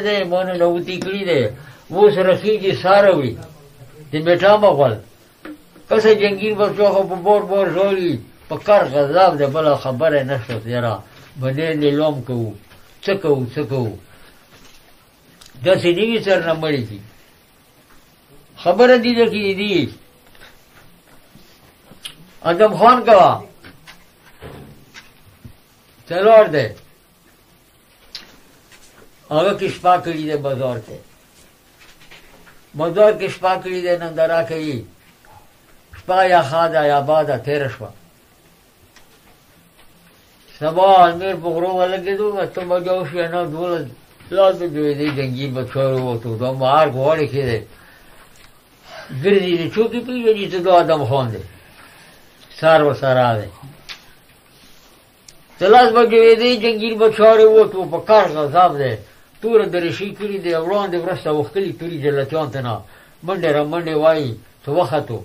ده مانو نوتی کړی ده اوس رخیږي ساروي د بیٹا مغول کسه جنگیر بچو خو په بور بور ژوړي په کار غذاب ده بل خبره نشته یاره باندې نیلوم کوو څه کوو داسې نیوي سر نه مړی کی خبره دي ده کې دي ادم خان کا څلور ده هغه کې شپه کړي ده بازار کې شپه کړي ده ننداره کوي شپه یا خاده یا باده تېره شوه سبا المیر په غرو ولګېدو اته بجه وشوې نه 12 لاس بجې دی جنګي بچو ووتو دا مار غواړي کې دی ګرځي دی چوکې پېژني ته دا ادم خان دی سار ورسره راغی ته لاس بجې دی جنګي بچو ووتو په کار غذاب دی توره درشي کړي دی وړاندې ورسته وختلي توري جلتیان ته نه منډې را منډې وایي ته وختو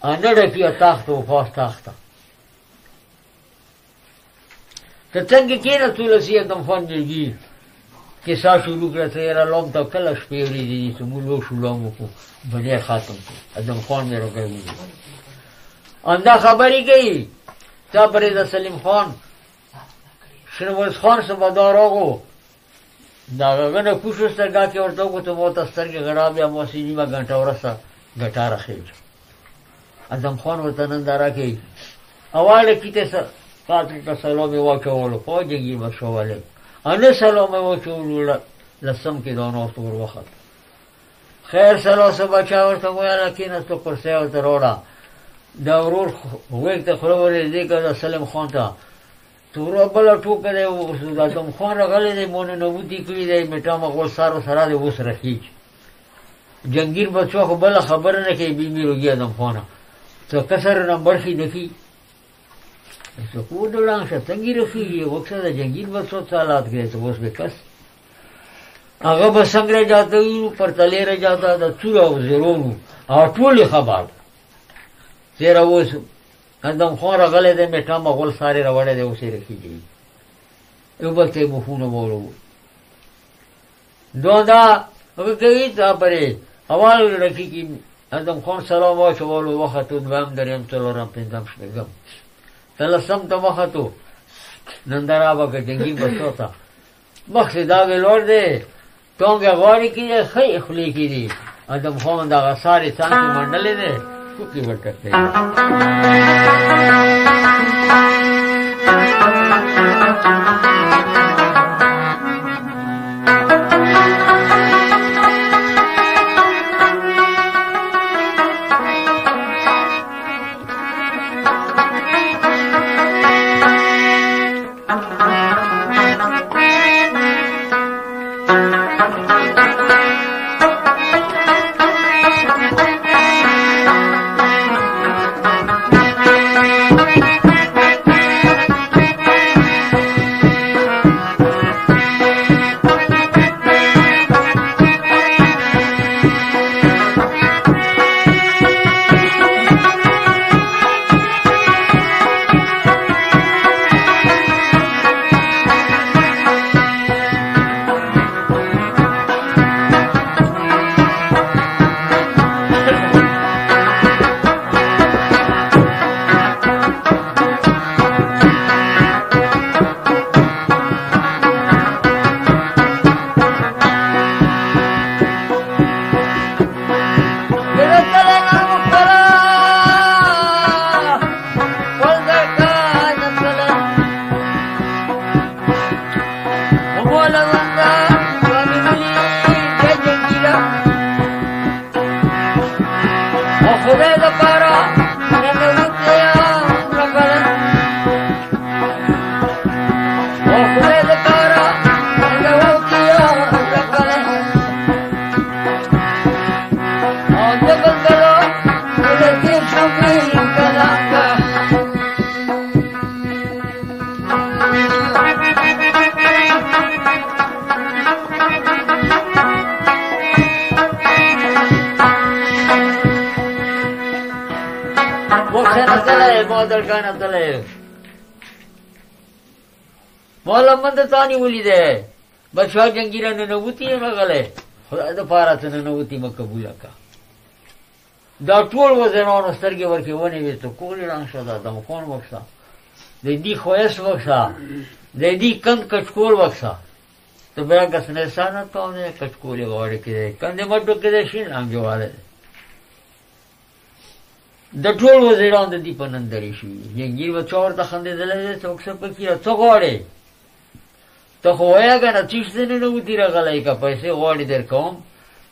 نډه کېه تاخته و پاس تاخته ته څنګه کېناستو لسي ادم خان جلګي کیسه شروع کړه ته یاره لوم ته کله شپې ورېځې دي چې موږ وشو لوم وکړو بډې ختم کړو ادم خان مې راکوي همدا خبرې کوي تا پرېده سلیم خان شنوز خان سبدا راغو د هغه نه کوشو سترګه کې ورته وکړو ته ما ته سترګې غړا بیا ماسې نیمه ګنټه وروسته ګټاره خېږي ادم خان ورته ننداره کوي اواله کیته قاتل ته سلام یې واچولو خو جنګي بچولی انه سلام یې واچولو لسم کې دا ناست ور وخت خیر سلاسه بچا ورته ویله کېناستو کرسۍ ورته راوړه د ورور غوږ ته خوله ورېږدې که د سلیم خان ته توره بله ټوکه دی د ادم خان راغلی دی مونې نبوتي کړي دی میټا مغول سارو سره دی اوس رخیږي جنګیر بچو خو بله خبره نه کوي بیمي روږي ادم خانه ته کسر نمبر شي نکي ته کو ډوړان شه څنګه رخیږي وکړه د جنګیر بچو څه حالات کړي ته اوس به کس هغه به څنګه راځاته وي پر تلې راځاته د څوره او زرونو او ټولې خبر تېره اوس ادم خان راغلی دی میټا مغول سارې راوړی دی اوس یې رخیږي یو بل ته یې مخونه واړو دا هغه کوي تا پرې اول رخیږي ادم خان سلام واچولو وختو دویم دریم څلورم پنځم شپږم ته لسم ته وختو ننداره به که جنګي بچو ته مخکې دا ویلوړ دی ټونګې غاړې کې دی ښې خولې کې دي ادم خان دغه سارې څانګې منډلې دی ټوکې ورته کوي مولا من د تانی ولیده بادشاہ جنگیرہ ننوتی راغلی خدای د پاره ته ننوتی مقبوله کا دا ټول وزیرانو سترګې ورکې ونیوې ته کولی رنګ شو دا دمخون وکړه د دې خویس وکړه د دې کند کچکول وکړه ته بیا کسنه سانه ته نه کچکولې غواړي کېدی کندې مټو کېدی شین رنګ واله د ټول وزیران د دې په نندرې شوي جنګیر به چا ورته خندېدلی دی څوک څه پکې څه غواړې ته خو وایه که نه چیش دې ننوتي راغلی که پیسې غواړې در کوم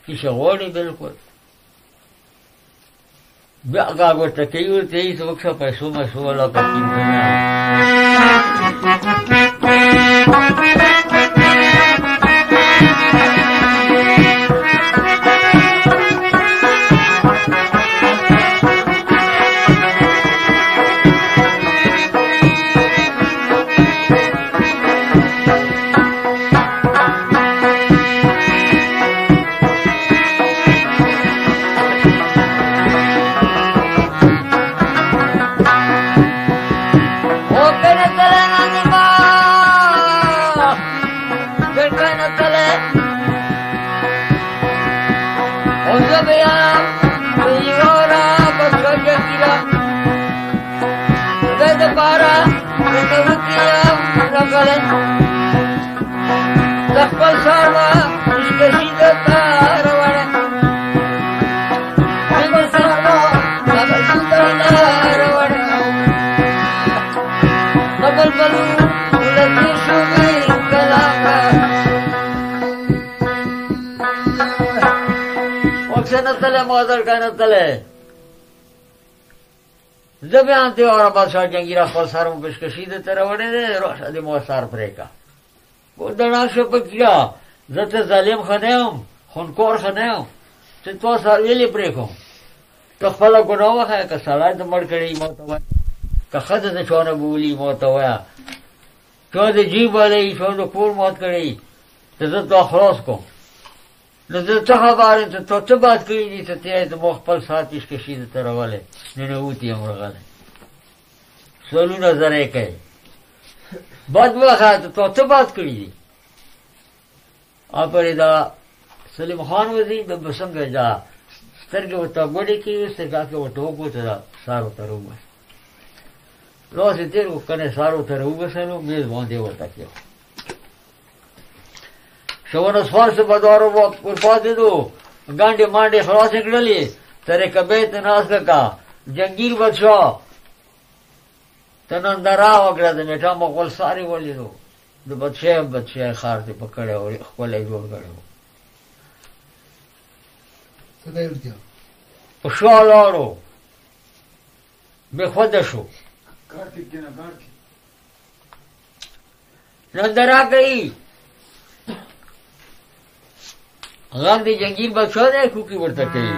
چیشه غواړې بلکل بیا غاږ ورته کوي ورته هېڅ وکړه پیسو میسو والا پکې زه بیا هم تیواره بادشاه جنګیره خپل سر مو پیشکشي ده ته راوړی دی راشه دې مو سر پرې که ورته راشه پکې زه ته ظالم ښه نه یم خونکور ښه نه یم چې تا سر ویلې پرې کوم ته خپله ګناه وښیه که سړی ته مړ کړی ما ته وایه که ښځه د چا نه بولي ما ته وایه چا د جیب والی چا د کور مات کړی ته زه تا خلاص کوم نو زه څه خبر یم ته تا څه بات کړي دي ته ته ته ما خپل ساعت پیشکشي درته راولی ننوتي یم راغلی سوالونه زره یې کوي بد وښیه ته تا څه بات کړي دي پرې دا سلیم خان وزیر د به څنګه دا سترګې ورته ګوډې کړي سترګا کې ورته وګوته دا سار ورته راوباسي لاس یې تېر کړو کنې سار ورته راوباسلو میز باندې ورته کېو شونسوار سے بدارو ورپاتېدو ګانډې مانډې خلاصې کړلې طریقه بیت ناست کا جنګیر بادشاه ته ننداره وکړه د میټا مغول ساري ولیدو د بادشاه خار ته پکړی او ښکلی جوړ کړی و په شا لاړو بېخوده شو ننداره کوي غږ د جنګیر بادشاه دی کوکې ورته کوي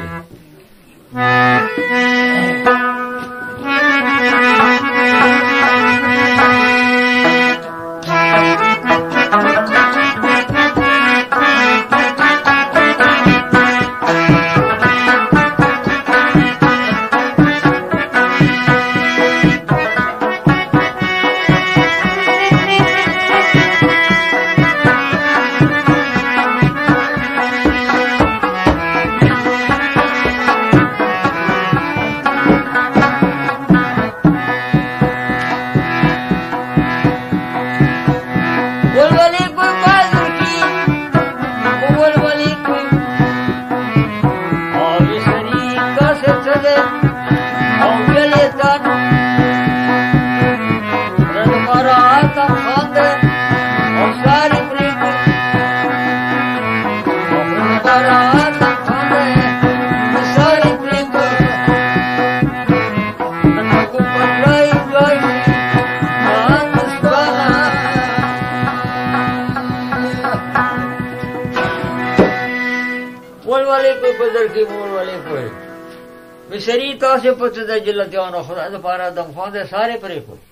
مشری تاسې په څه د جلتیانو خدای دپاره دمخوان دی سارې پرې کړو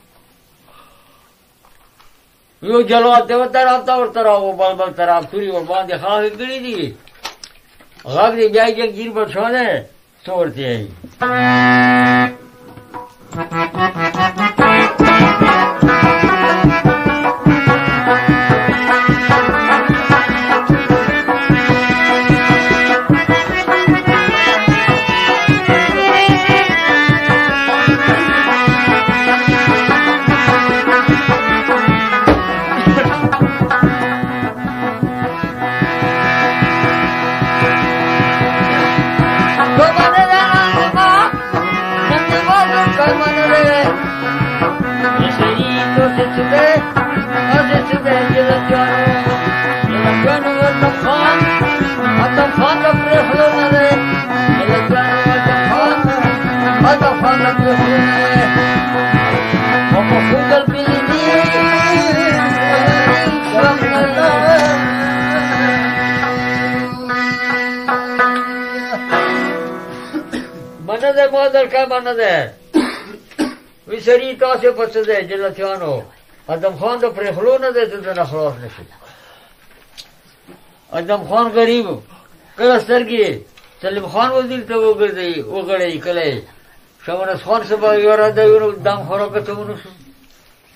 یو جلوات دی طرف ته ورته راو بل طرف تورې ورباندې خاښې کړي دي غږ دی بیا جنګیر بادشاه دی څه ورته وایي منه ده مادر که منه ده ویسری تاسه پسه ده جلتیانو ادم خان ده پرخلو نه ده تو ده نخلاص نشد ادم خان غریب کله سترګې سلیم خان وزیر ته وګړی کله شمنس خان سبا یاره ده یو دم خوراکه ته ونو شو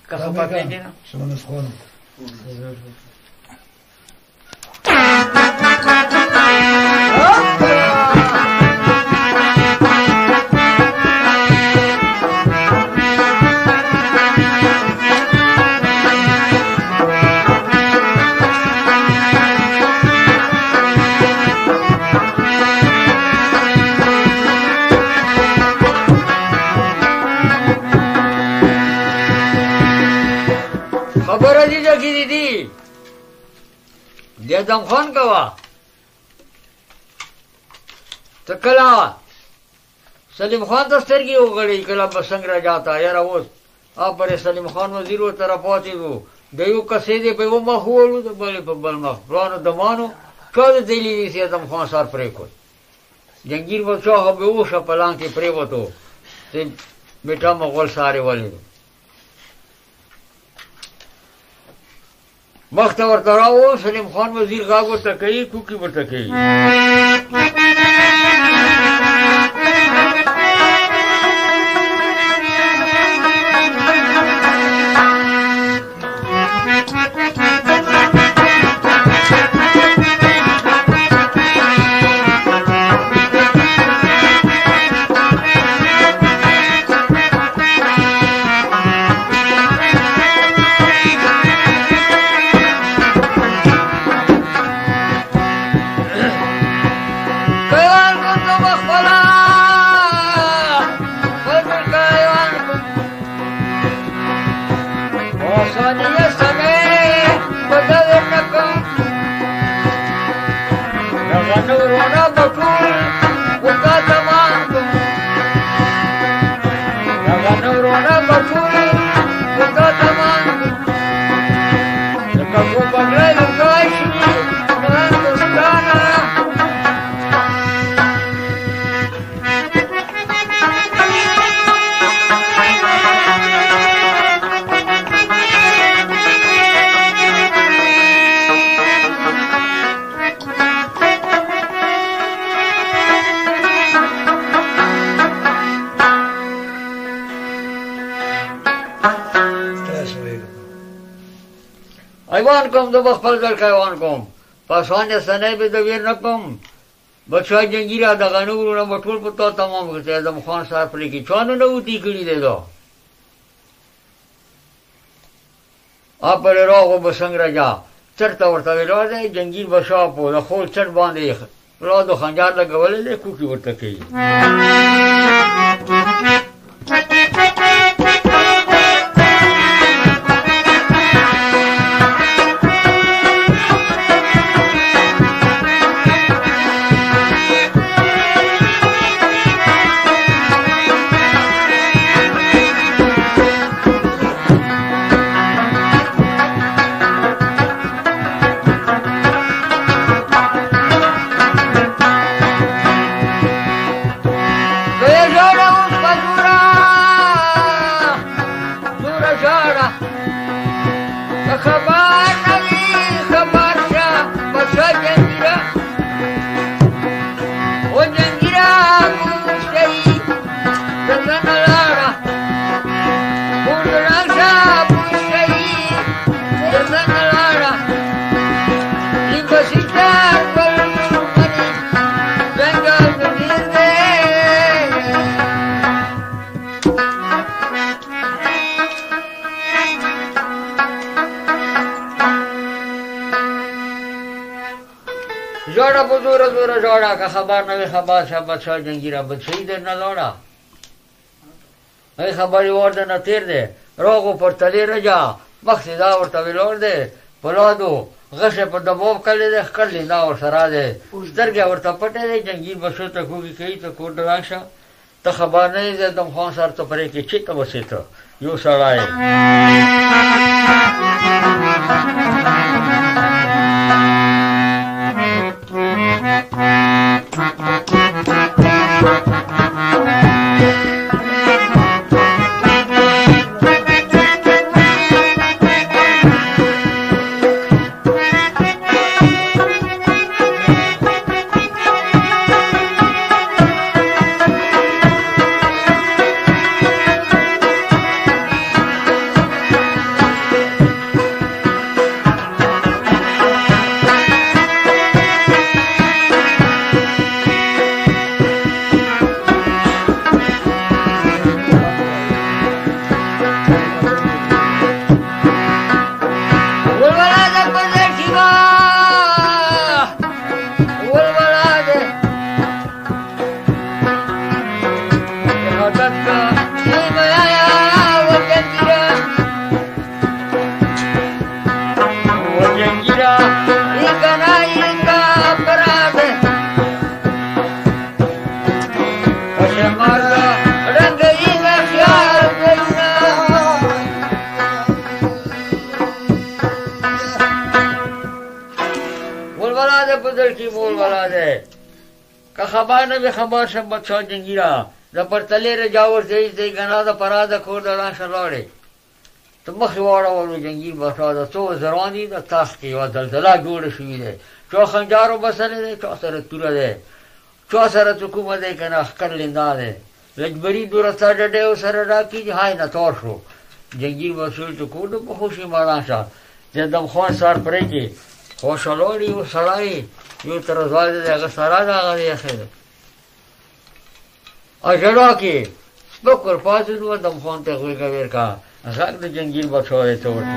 که خپه کېږي نه شمنس خان خبر دی جاکی دی ادم خان کوا تو کلا سلیم خان تو سترگی اگڑی کلا بسنگ را جاتا یارا وہ آپ پر سلیم خان وزیر و طرف پاتی دو دیو کسی دے پہ وہ مخولو دو بلی پہ بل مخلانو دمانو چود دیلی دیسی ادم خان سار پرے کو جنگیر بچاہ بے اوشا پلان کی پرے بتو تے بیٹا مغول سارے والی دو مخت ورته راو سلیم خان وزیر غاغ ورته کوي کوکي ورته کوي ایوان کوم دو بخپل دل که ایوان کوم پاسوان سنه به دویر نکم بچه جنگیره دغه نورونه مټول په تا تمام کړي ادم خان صاحب پرې کې چانو نه وتی کړي دی دا اپ پر راغو بسنګ راجا چرته ورته ویل دی جنگیر بشا په د خول چر باندې را دو خنجر لګولې کوکي ورته کوي جوڑا بزور زور جوڑا کا خبر نوی خبر شا بچا جنگیرہ بچهی در ندوڑا ای خبری وارده نتیر ده راغو پر تلی رجا مخی دا ورطا ویلور ده پلادو غش پر دبوب کلی ده خکر لیندا ور سرا ده سترگی ورطا پتے ده جنگیر بشو تا کوگی کئی تا کور درانشا تا خبر نہیں ده دم خان سر تا پرے کی چی تا بسی تا یو سرائی خبر نبی خبر شب بچا جنگیرا دا پر تلی رجاور زیز دی گنا دا پرا دا کور دا رانش لاره تو مخی وارا ورو جنگیر بسا دا تو زرانی دا تاختی و زلزلا جوڑ شوی دی چو خنجارو بسنه دی چو سر تورا دی چو سر تکومه دی کنا اخکر لندا دی لجبری دورستا ڈڑے و سر راکی جی ہائی نتور شو جنگیر بسول تو کور دا بخوشی مارانشا زدم خوان سار پرے کی خوشالوری و سرائی یو ترزوال دے اگر سارا دا آگا دے خیر اجڑا کی سپکر پاسو دو دم خون تے خوی کبیر کا غاق دا جنگیل بچوئے توڑتی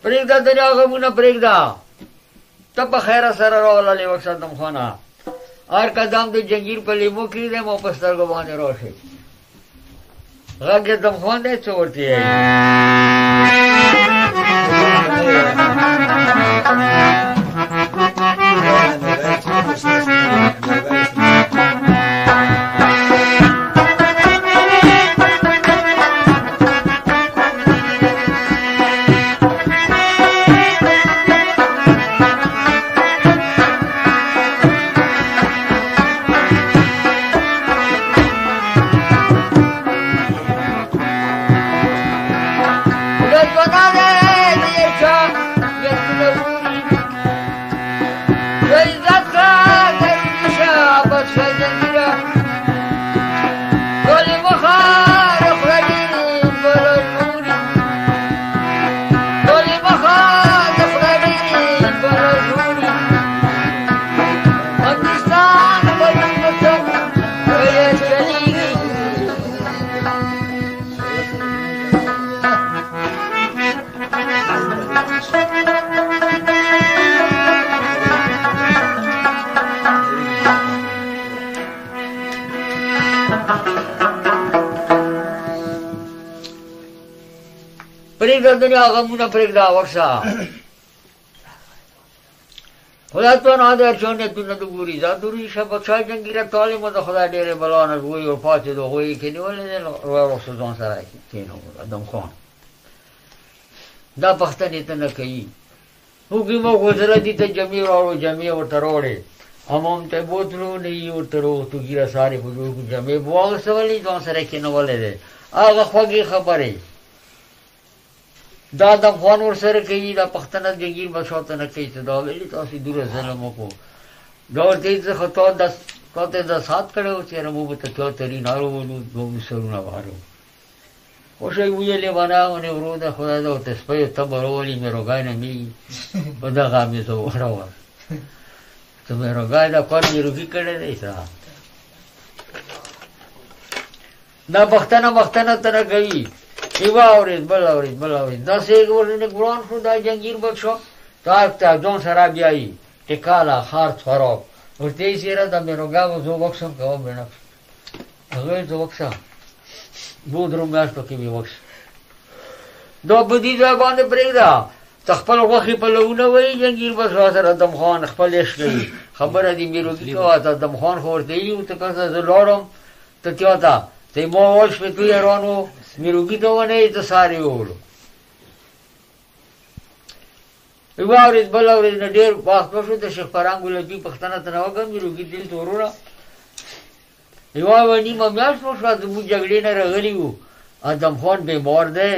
پریگدا دنیا غمونا پریگدا تب خیر سر رولا لی وقت دم خوانا آر قدام دو جنگیر پر لیمو کی دے موپستر کو بانے روشی غاق دم خوان دے چورتی ہے پریگدا دنیا غمونا پریگدا ورسا خدای تو نه در چونه تو نه دوری دا دوری شب بچای جنگی را طالع مد خدای ډېر بلانه وی او پاتې دوی کې نیولې ورو سوزان سره کینو ادم خان دا پښتنې ته نه کوي حکومت گزره دي ته جمعي راوړو جمعي ورته راوړې همام ته بوتلو نه یې ورته راوړو تو ګیره سارې په جوړ جمعي واغستولې ځان سره کېنولې دی هغه خوږې خبرې دا ادم خان ورسره کوي دا پښتنه جنګیر بچو ته نه کوي ته دا ویلي تاسو دوره ظلم وکړو دا ورته څه خطا کاته دا سات کړو چې رمو به ته تری نارو ولو دوه سرونه واره خوشی ویلې ونه ورو ده خدای دا ته سپي ته برولې مې روګای نه می په دغه مې زه وراوه ته مې روګای دا کار مې روګي کړی دی دا پښتنه ته نه کوي ایوا اورید بل اورید دا سیګ ورنه ګران شو دا جنگیر بچو تا ځون سره بیاي ټکاله خار خراب ورته یې سره د مې روګاو زو وښم کوم نه هغه زو وښم دو درو میاشتو کې مې وښ دا بدی ځای باندې پرېږده ته خپل غوښې په لونه وایي جنګیر بچو سره ادم خان خپل عشق کوي خبره دې مې روګي کوه ته ادم خان خو ورته ویلي ته که زه لاړم ته تیا ته ته ما وال شپېتو یارانو مې روګي ته ونه یې ته سارې ووړو یوه اورېد بل اورېد نه ډېر وخت وشو د شیخ فرهنګ ولګي پښتنه ته نه وکړم مې روګي دلته وروړه یوه نیمه میاشت وشوه زموږ جګړې نه راغلي وو ادم خان بیمار دی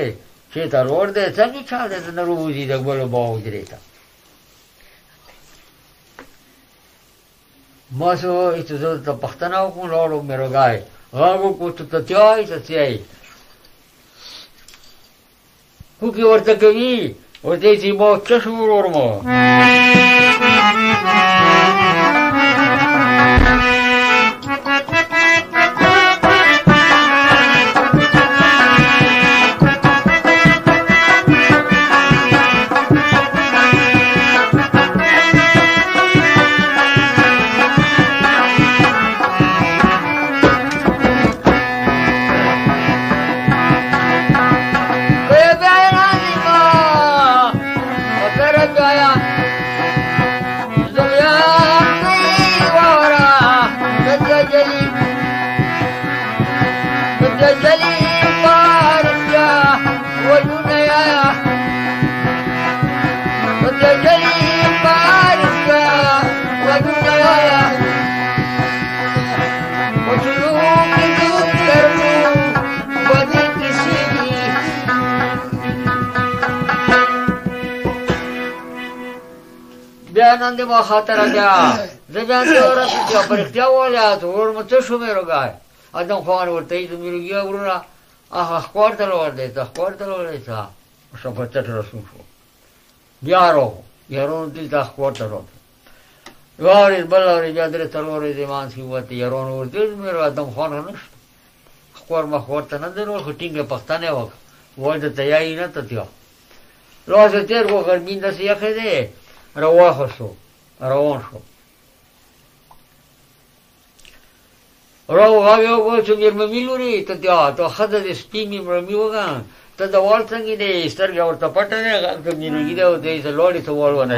چېرته روړ دی څنګه چا دی ته نه رووځي د بلو باغ حجرې ته ما څه ووایي چې زه ته پښتنه وکړم لاړو مې روګای غږ وکړو ته تیای ته څیای کوکې ورته کوي ورته یې چې ما چشم ورورمه نن دې ما خاطره بیا زه بیا دې ورته په رښتیا وویل ته ورمه څه شو مې روګای ادم خان ورته یې مې روګیا ورونه هغه ښکار ته لاړ دی ته ښکار ته لاړ دی ته شپه چټ رسون شو بیا راغو یارانو دلته ښکار ته راغلو یوه اورېد بل اورېد بیا درې څلور ورځې مانځ کې ووتې یارانو ورته مې ادم خان نه شته ښکار مخکار ته نه دی راغلی خو ټینګه پښتنه یې وکړه وایي د تیاري نه ته تیا لاس یې تېر کړو ګرمین داسې یخی دی روان شو راو غاوی وگو چو میرممی لوری تا دیا تا خدا دی سپی میرممی وگن تا دا وال سنگی دی سترگی ورطا پتا دی غم تا میرنگی دی و دیسا لاری تا وال ونه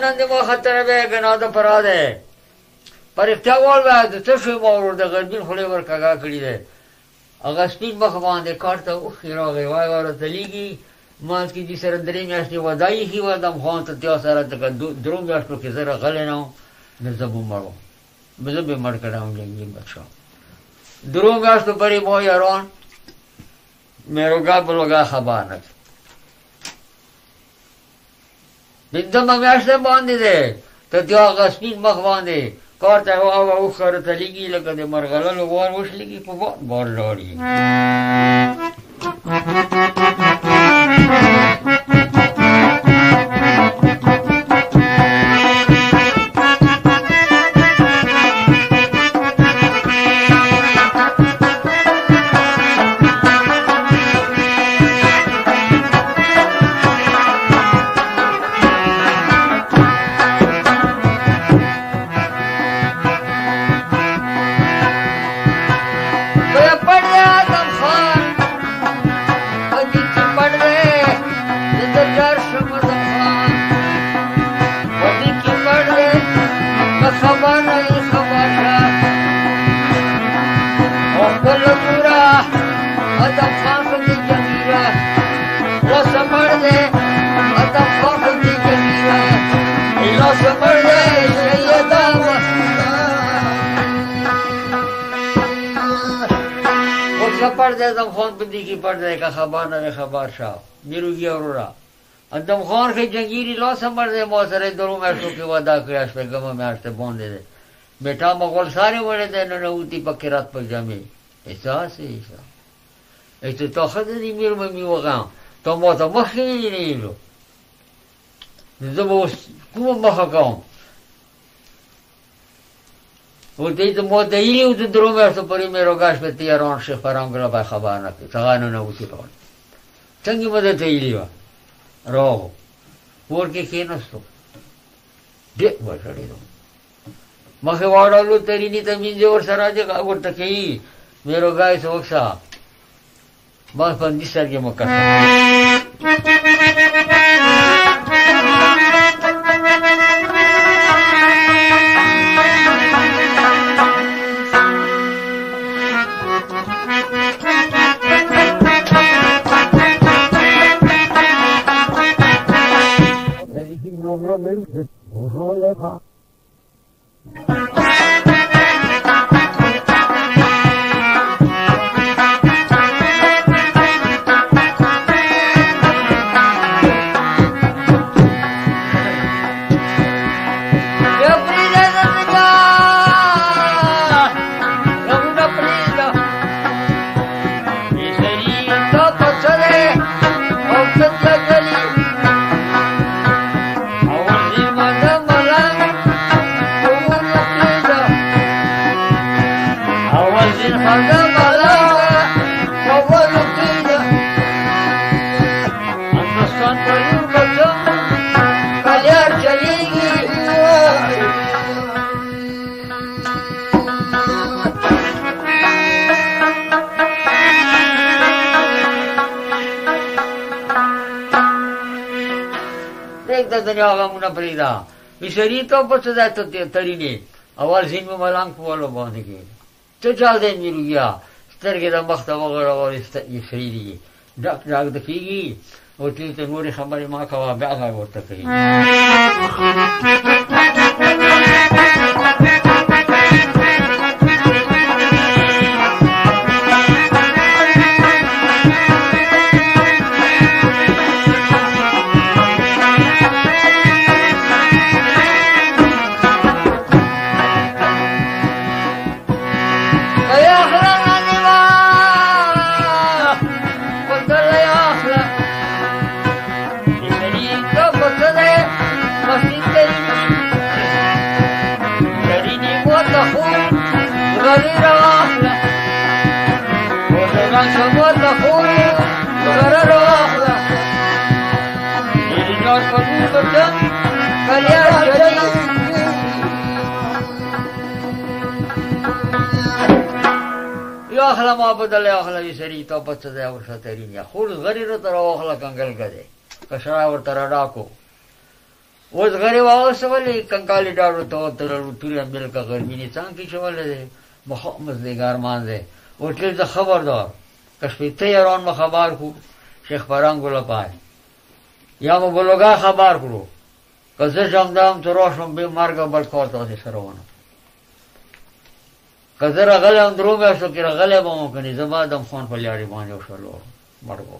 نن دې ما خطره به ګناه ده پرا ده پر اختیار وای ته څه ما ور د غربین خلې ور کاګه کړی ده هغه سپین مخ باندې کارته او خیراغه وای ورته لیږي مانځ کې دې سره درې میاشتې ودایي هی ودم خان ته تیا سره ته درو میاشتو کې زره غلې نه نه زبو مړو مزه به مړ کړم جنګي بچو درو میاشتو پرې مو یاران مې روګا بلوګا خبر نه پنځمه میاشت باندې ده ته त्यो هغه سپین مخ باندې کار ته هوا وخره ته لګي لکه د مرغللو وار وشلګي په بار لاړي ادم خان بدی کی پڑ جائے کا خبر نہ خبر شاہ میرو گیا اورا ادم خان کے جنگیری لا سمر دے موسرے درو میں تو کے وعدہ کیا اس پہ گم میں اس بون دے بیٹا مغول سارے وڑے دے نہ ہوتی پکرات پر جامے ایسا سے ایسا ایسا تو خد دی میر میں می وغا تو مو تو مخی نہیں لو زبو کو مخاکم ولته د مو د یو د درو مې څو پرې مې روګاش په تیارون شي فرانګلا به خبر نه کی څنګه نه وتی په څنګه مده ته یلیوا رو ورکه کیناستو دې ورته مخه واړلو ترینی ته مې جوړ سره دې ورته کی مې روګای څوکسا ما په دې سره مو کړه دنیا غمونه پریدا وشری ته پڅ ذات ته ترینه اول زین مې ملنګ په ولو باندې کې ته چا دې میریا سترګې د مخ ته وغړ ورسته یې شریری ډاک ډاک د کیږي او ته نورې خبرې ما کوا بیا هغه ورته کوي یا اخلا ما بدل یا اخلا ویسری تو پس دے ورشا تیرین یا خود غری رو تر اخلا کنگل کدے کشرا ور تر ڈاکو اوز غری واغس ولی کنگالی ڈاڑو تو تر توری مل کا گرمی نی چانکی شواله دے محمد دے گارمان دے وٹل دا خبردار کشپی تیران ما خبر کو شیخ پرانگو لپای یا ما بلوگا خبر کرو کزه جمدام تو روشم بی مرگا بلکار تا دی سروانو کزه را غلی هم درو بیشتو که را غلی با مکنی زبا دم خان پلیاری بانجو شلو مرگو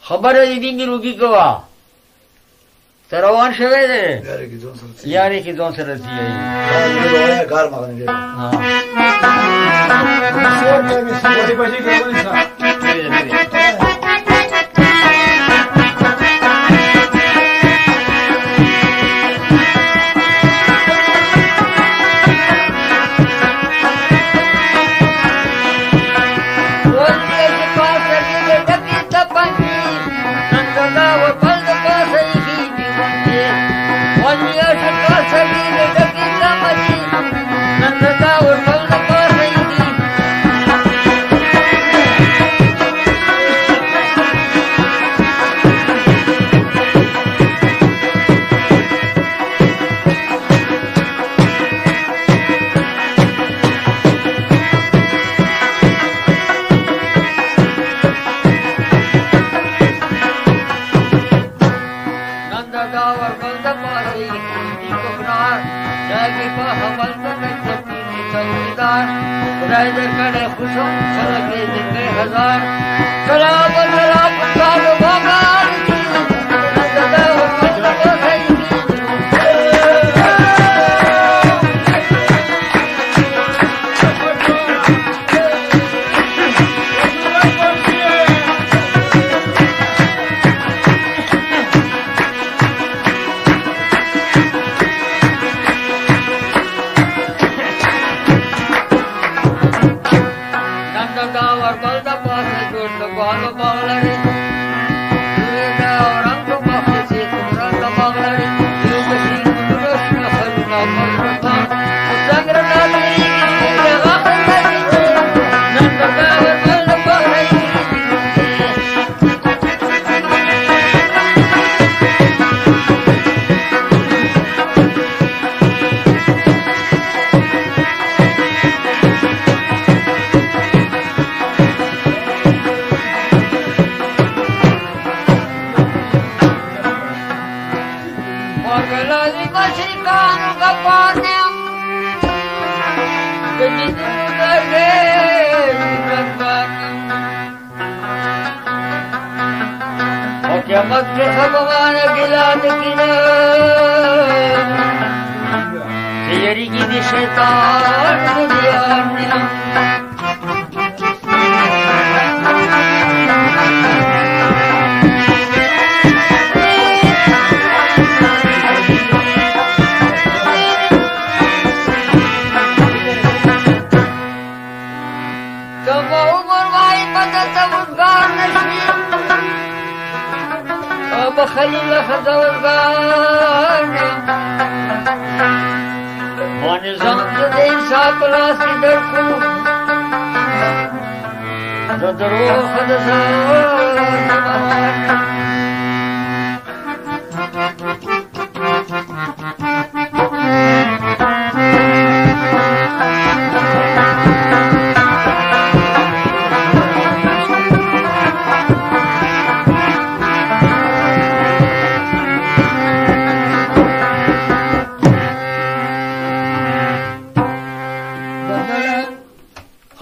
خبره دې میروږي کوا ته روان شوی دی یارې کې ځان سره ځي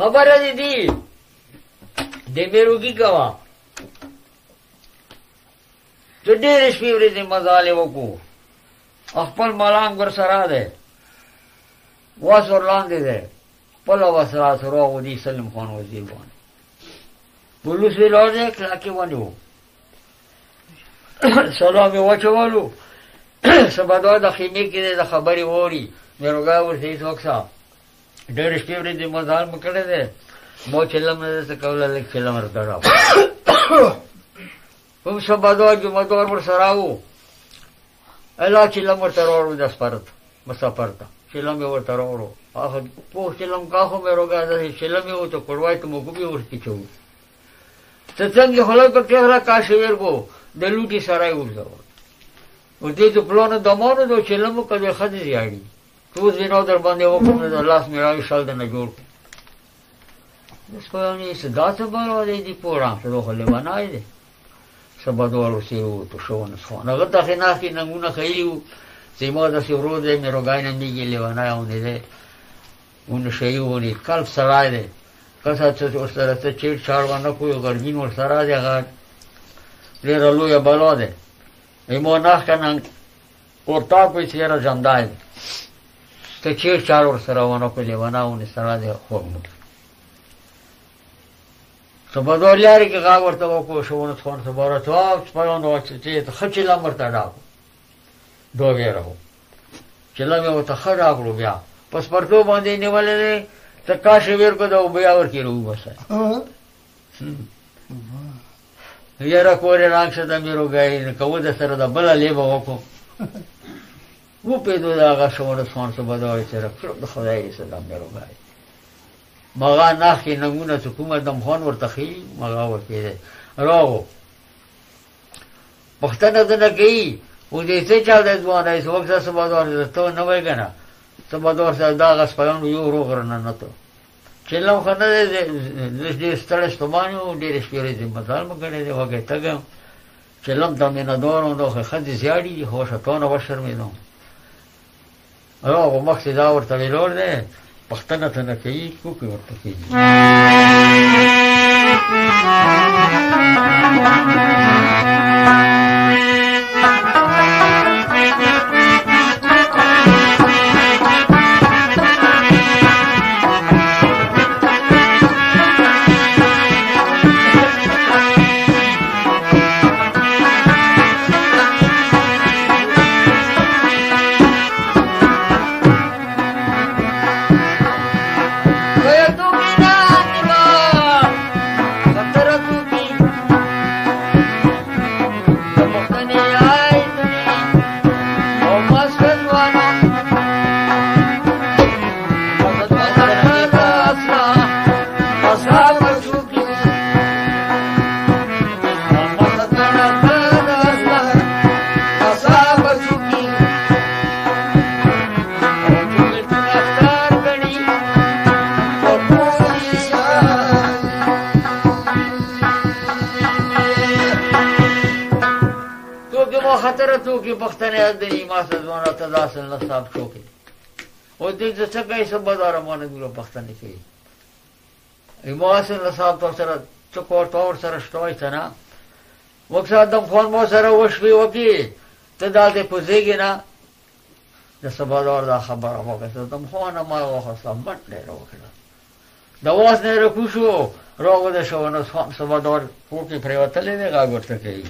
خبره دې د میروږي کوا ته ډېر شپې ورځې مزالې وکړو خپل ملام ګر سره دی واس ورلاندې دی پله واس را سره ودي سلم خان وزیر باندې پولیس ولاړ دی کلاکې ونیو سلام یې واچولو سبا د خیمې کې د خبرې ووري میروږی ورته هېڅ صاحب ډېر شپې ورځې مزال مو کړی دی مو چلم نه درته کوله لږ چلم ورته راوړه کوم سبا جمعدار ورسره و الله چلم ورته راوړو د سپرت مسافر ته چلم یې ورته راوړو هغه پوه چلم کا خو میروږی داسې چلم یې ورته کړوای ته موږ به ورته چوو ته څنګه خلک پکې را کاشویر کو د لوټي سره یې وګرځول ورته د پلانو دمانو د چلمو کده ښځې زیاړي تو زینو در باندې وکړم د لاس مې راوي شل د نه جوړ سپوږمۍ صدا څه بارو دی پوړه شروع خلې بنای دی سبا دوړو سی و تو شو نه خو نه غته خنا کې نمونه خېلو سیمه د سیورو دې مې روګای نه میږي لیوانای اونې دې اون شی ونی کلب سرای دې کسه چې سره ته چیټ چاړ ونه کوی ګرګین ور سره دې هغه ډېره لویه بلا دی ایمو ناخ کنه ورتا کوي چې یاره جمدای دی ته چیر چار ورسره ونه کړې ونه سره دی خوب مو سبادور یاري کې غاغ ورته وکړو شونه څون سباره ته سپایونه چې ښه چلم ورته ډاکو دوه راو چلم یې ورته ښه ډاکړو بیا پس پرتو باندې نیولې دی ته کاشې ویر کو دا بیا ورکې رو بسه یاره کورې رانګ شه د میرو ګای کوو د سره د بله لیبه وکړو وپېدو د هغه شونه څون سبادور سره د خدای سره میرو ګای مغا ناخ کې نمونه چې کومه دمخوان ورته ښیي مغا ورکېدی راغو پوښتنه دنه کوي و دې څه چل دی ځوانی چې وخت سبادور ته نه وایې که نه سبادور صاحب دا هغه سپیانو یو روغ راننوتو چلم خو نه دی ډېر ستړی ستومان یو ډېرې شپېرې ذمهدار مو کړی دی وږی تږی یم چلم ته مینهدار وم دا خو ښځې زیاړي دي خو شتونه وشرمېدم راغو مخکې دا ورته ویلور دی پښتنه ته نه کوي کوکې ورته کېږي کې پښتنه دې ما سره ته داسې نه صاحب شوکې او دې څه کوي سبادار مونږ دغه پښتنه کوي ما سره صاحب تاسو سره څوک تور سره شتوي څنګه وکړه د فون مو سره وشوي وکي ته دا دې پوزيږي نه د سبادار دا خبره وکړه ته خو نه ما وخصه مټ نه وکړه دا واس نه رکو شو راغو د شونه سبادار پوکي پریوتلې نه غاګورته کوي